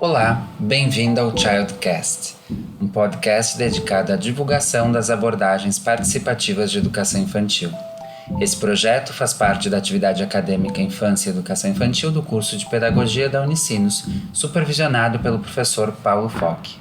Olá, bem-vindo ao Childcast, um podcast dedicado à divulgação das abordagens participativas de educação infantil. Esse projeto faz parte da atividade acadêmica Infância e Educação Infantil do curso de Pedagogia da Unicinos, supervisionado pelo professor Paulo Fock.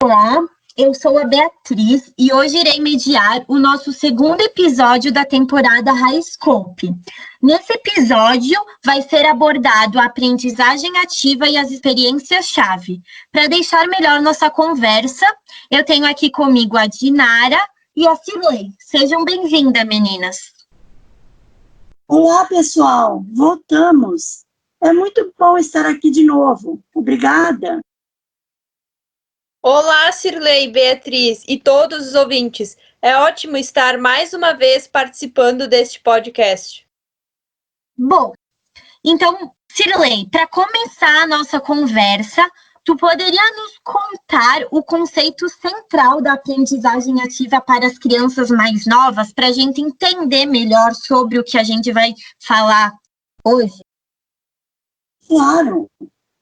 Olá, eu sou a Beatriz e hoje irei mediar o nosso segundo episódio da temporada High Scope. Nesse episódio vai ser abordado a aprendizagem ativa e as experiências-chave. Para deixar melhor nossa conversa, eu tenho aqui comigo a Dinara e a Cirlei. Sejam bem-vindas, meninas. Olá, pessoal. Voltamos. É muito bom estar aqui de novo. Obrigada. Olá, Cirlei, Beatriz e todos os ouvintes. É ótimo estar mais uma vez participando deste podcast. Bom, então, Cirlei, para começar a nossa conversa, tu poderia nos contar o conceito central da aprendizagem ativa para as crianças mais novas, para a gente entender melhor sobre o que a gente vai falar hoje? Claro.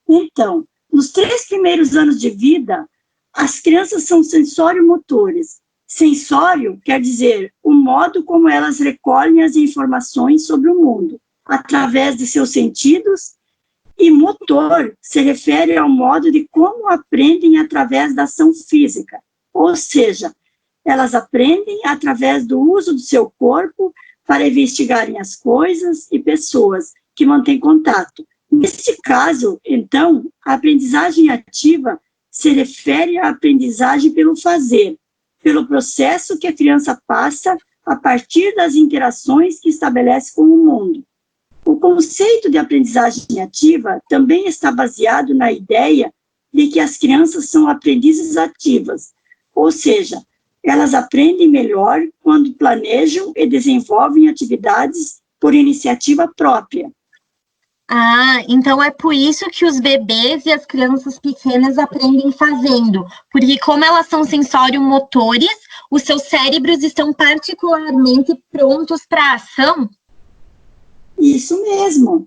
Então, nos 3 primeiros anos de vida, as crianças são sensório-motores. Sensório quer dizer o modo como elas recolhem as informações sobre o mundo, através de seus sentidos, e motor se refere ao modo de como aprendem através da ação física, ou seja, elas aprendem através do uso do seu corpo para investigarem as coisas e pessoas que mantêm contato. Nesse caso, então, a aprendizagem ativa se refere à aprendizagem pelo fazer, pelo processo que a criança passa a partir das interações que estabelece com o mundo. O conceito de aprendizagem ativa também está baseado na ideia de que as crianças são aprendizes ativas, ou seja, elas aprendem melhor quando planejam e desenvolvem atividades por iniciativa própria. Ah, então é por isso que os bebês e as crianças pequenas aprendem fazendo, porque como elas são sensório-motores, os seus cérebros estão particularmente prontos para a ação? Isso mesmo.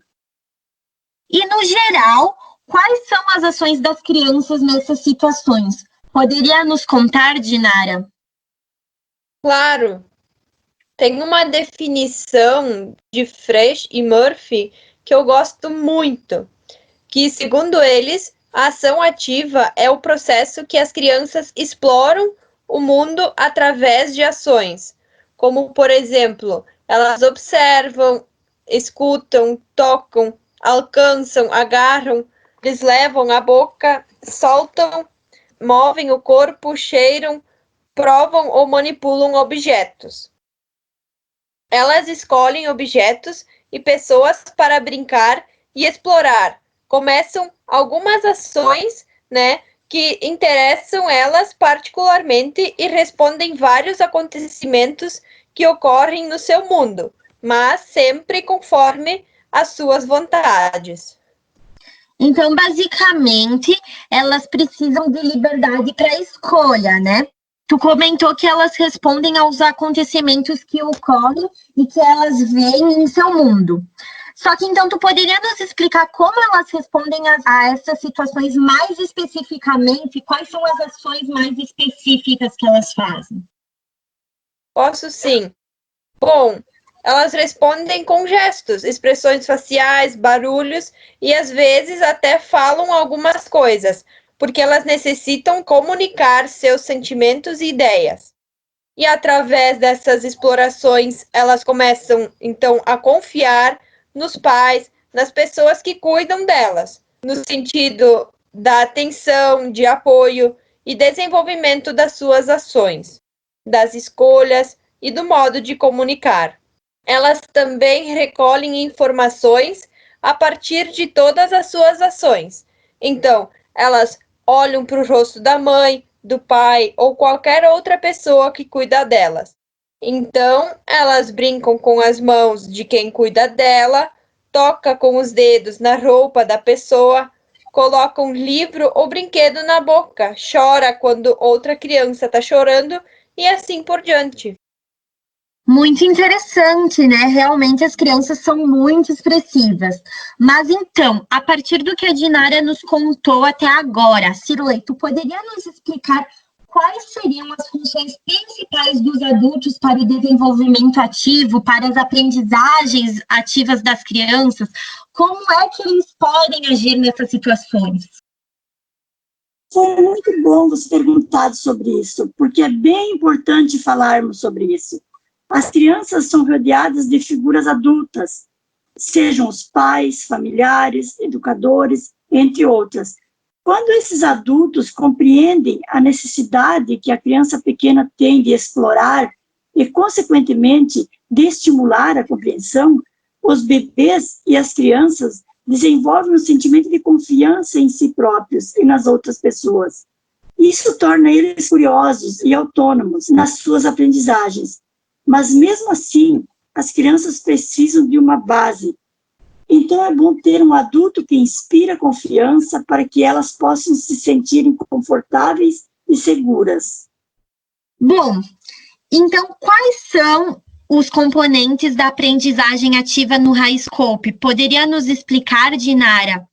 E, no geral, quais são as ações das crianças nessas situações? Poderia nos contar, Dinara? Claro, tem uma definição de Fresh e Murphy que eu gosto muito, que, segundo eles, a ação ativa é o processo que as crianças exploram o mundo através de ações, como, por exemplo, elas observam, escutam, tocam, alcançam, agarram, eles levam a boca, soltam, movem o corpo, cheiram, provam ou manipulam objetos. Elas escolhem objetos e pessoas para brincar e explorar. Começam algumas ações, que interessam elas particularmente e respondem vários acontecimentos que ocorrem no seu mundo, mas sempre conforme as suas vontades. Então, basicamente, elas precisam de liberdade para escolha, né? Tu comentou que elas respondem aos acontecimentos que ocorrem e que elas veem em seu mundo. Só que, então, tu poderia nos explicar como elas respondem a essas situações mais especificamente? Quais são as ações mais específicas que elas fazem? Posso sim. Bom, elas respondem com gestos, expressões faciais, barulhos e às vezes até falam algumas coisas, porque elas necessitam comunicar seus sentimentos e ideias. E através dessas explorações, elas começam então a confiar nos pais, nas pessoas que cuidam delas, no sentido da atenção, de apoio e desenvolvimento das suas ações, das escolhas e do modo de comunicar. Elas também recolhem informações a partir de todas as suas ações. Então, elas olham para o rosto da mãe, do pai ou qualquer outra pessoa que cuida delas. Então, elas brincam com as mãos de quem cuida dela, toca com os dedos na roupa da pessoa, coloca um livro ou brinquedo na boca, chora quando outra criança está chorando e assim por diante. Muito interessante, né? Realmente as crianças são muito expressivas. Mas então, a partir do que a Dinara nos contou até agora, Cirlei, tu poderia nos explicar quais seriam as funções principais dos adultos para o desenvolvimento ativo, para as aprendizagens ativas das crianças? Como é que eles podem agir nessas situações? Foi muito bom você ter perguntado sobre isso, porque é bem importante falarmos sobre isso. As crianças são rodeadas de figuras adultas, sejam os pais, familiares, educadores, entre outras. Quando esses adultos compreendem a necessidade que a criança pequena tem de explorar e, consequentemente, de estimular a compreensão, os bebês e as crianças desenvolvem um sentimento de confiança em si próprios e nas outras pessoas. Isso torna eles curiosos e autônomos nas suas aprendizagens. Mas, mesmo assim, as crianças precisam de uma base. Então, é bom ter um adulto que inspira confiança para que elas possam se sentirem confortáveis e seguras. Bom, então, quais são os componentes da aprendizagem ativa no Highscope? Poderia nos explicar, Dinara?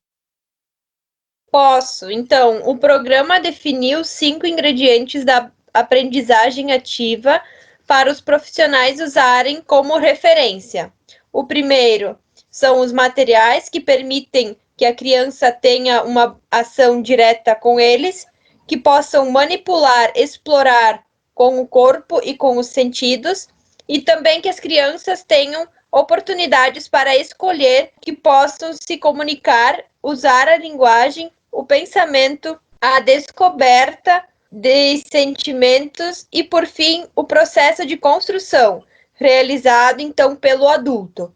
Posso. Então, o programa definiu 5 ingredientes da aprendizagem ativa para os profissionais usarem como referência. O primeiro são os materiais que permitem que a criança tenha uma ação direta com eles, que possam manipular, explorar com o corpo e com os sentidos, e também que as crianças tenham oportunidades para escolher, que possam se comunicar, usar a linguagem, o pensamento, a descoberta de sentimentos e, por fim, o processo de construção, realizado, então, pelo adulto.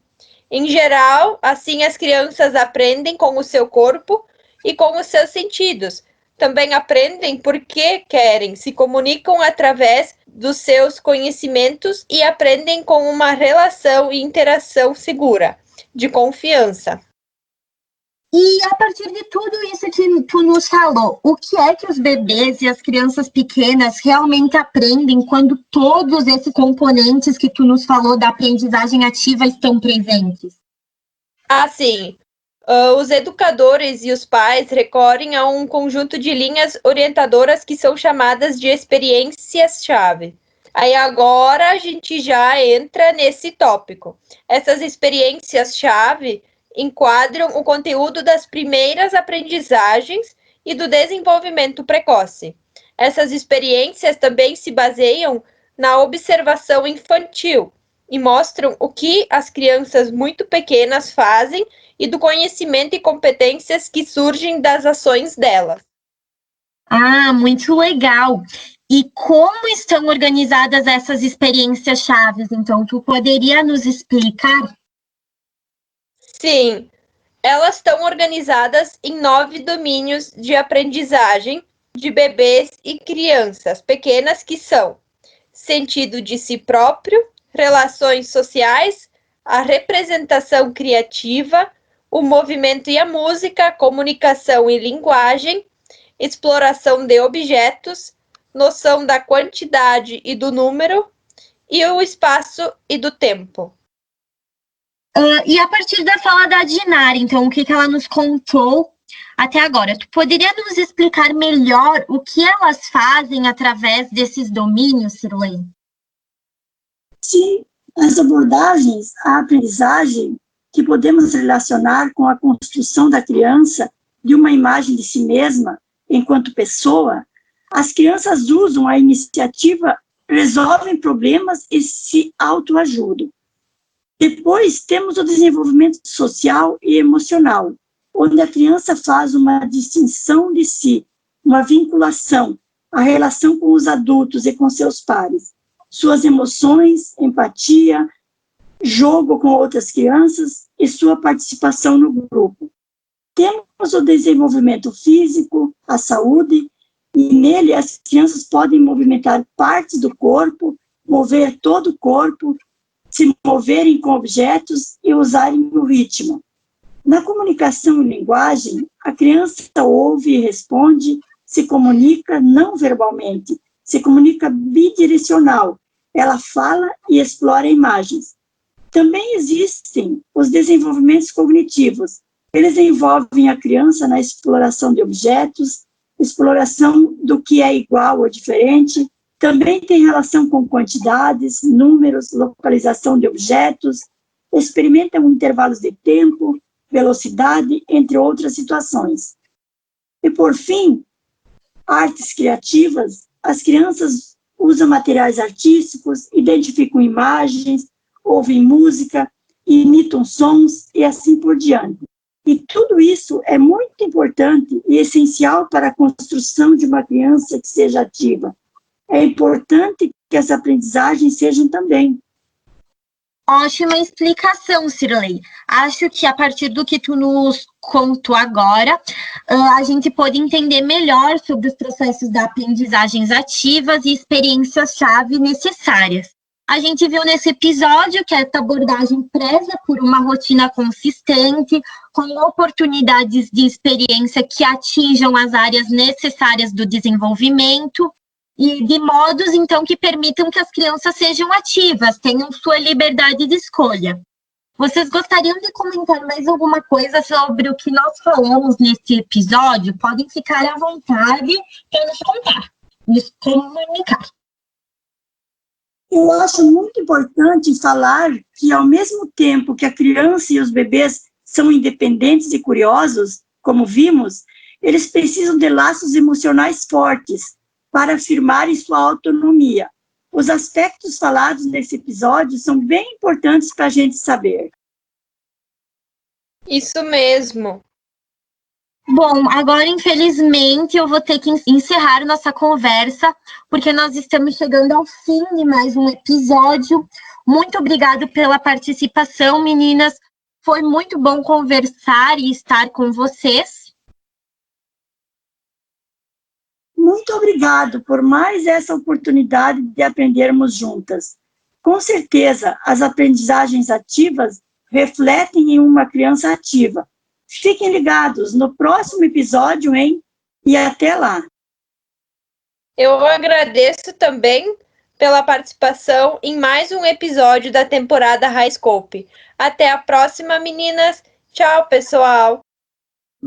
Em geral, assim as crianças aprendem com o seu corpo e com os seus sentidos. Também aprendem porque querem, se comunicam através dos seus conhecimentos e aprendem com uma relação e interação segura, de confiança. E a partir de tudo isso que tu nos falou, o que é que os bebês e as crianças pequenas realmente aprendem quando todos esses componentes que tu nos falou da aprendizagem ativa estão presentes? Assim, os educadores e os pais recorrem a um conjunto de linhas orientadoras que são chamadas de experiências-chave. Aí agora a gente já entra nesse tópico. Essas experiências-chave enquadram o conteúdo das primeiras aprendizagens e do desenvolvimento precoce. Essas experiências também se baseiam na observação infantil e mostram o que as crianças muito pequenas fazem e do conhecimento e competências que surgem das ações delas. Ah, muito legal! E como estão organizadas essas experiências chaves? Então, tu poderia nos explicar? Sim, elas estão organizadas em 9 domínios de aprendizagem de bebês e crianças pequenas, que são sentido de si próprio, relações sociais, a representação criativa, o movimento e a música, comunicação e linguagem, exploração de objetos, noção da quantidade e do número, e o espaço e do tempo. E a partir da fala da Dinara, então, o que ela nos contou até agora, tu poderia nos explicar melhor o que elas fazem através desses domínios, Cirlei? Sim, as abordagens à aprendizagem que podemos relacionar com a construção da criança de uma imagem de si mesma enquanto pessoa, as crianças usam a iniciativa, resolvem problemas e se autoajudam. Depois, temos o desenvolvimento social e emocional, onde a criança faz uma distinção de si, uma vinculação, a relação com os adultos e com seus pares, suas emoções, empatia, jogo com outras crianças e sua participação no grupo. Temos o desenvolvimento físico, a saúde, e nele as crianças podem movimentar partes do corpo, mover todo o corpo, se moverem com objetos e usarem o ritmo. Na comunicação e linguagem, a criança ouve e responde, se comunica não verbalmente, se comunica bidirecional. Ela fala e explora imagens. Também existem os desenvolvimentos cognitivos. Eles envolvem a criança na exploração de objetos, exploração do que é igual ou diferente. Também tem relação com quantidades, números, localização de objetos, experimentam intervalos de tempo, velocidade, entre outras situações. E, por fim, artes criativas. As crianças usam materiais artísticos, identificam imagens, ouvem música, imitam sons e assim por diante. E tudo isso é muito importante e essencial para a construção de uma criança que seja ativa. É importante que as aprendizagens sejam também. Ótima explicação, Cirlei. Acho que a partir do que tu nos contou agora, a gente pode entender melhor sobre os processos da aprendizagens ativas e experiências-chave necessárias. A gente viu nesse episódio que essa abordagem preza por uma rotina consistente, com oportunidades de experiência que atinjam as áreas necessárias do desenvolvimento, e de modos, então, que permitam que as crianças sejam ativas, tenham sua liberdade de escolha. Vocês gostariam de comentar mais alguma coisa sobre o que nós falamos nesse episódio? Podem ficar à vontade para nos contar, nos comunicar. Eu acho muito importante falar que, ao mesmo tempo que a criança e os bebês são independentes e curiosos, como vimos, eles precisam de laços emocionais fortes, para afirmarem sua autonomia. Os aspectos falados nesse episódio são bem importantes para a gente saber. Isso mesmo. Bom, agora, infelizmente, eu vou ter que encerrar nossa conversa, porque nós estamos chegando ao fim de mais um episódio. Muito obrigado pela participação, meninas. Foi muito bom conversar e estar com vocês. Muito obrigado por mais essa oportunidade de aprendermos juntas. Com certeza, as aprendizagens ativas refletem em uma criança ativa. Fiquem ligados no próximo episódio, hein? E até lá. Eu agradeço também pela participação em mais um episódio da temporada High Scope. Até a próxima, meninas. Tchau, pessoal.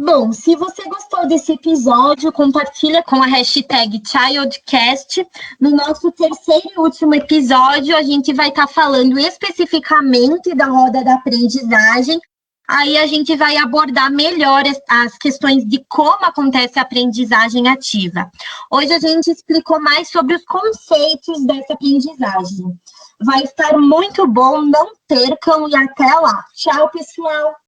Bom, se você gostou desse episódio, compartilha com a hashtag ChildCast. No nosso terceiro e último episódio, a gente vai estar falando especificamente da roda da aprendizagem. Aí a gente vai abordar melhor as questões de como acontece a aprendizagem ativa. Hoje a gente explicou mais sobre os conceitos dessa aprendizagem. Vai estar muito bom, não percam e até lá. Tchau, pessoal!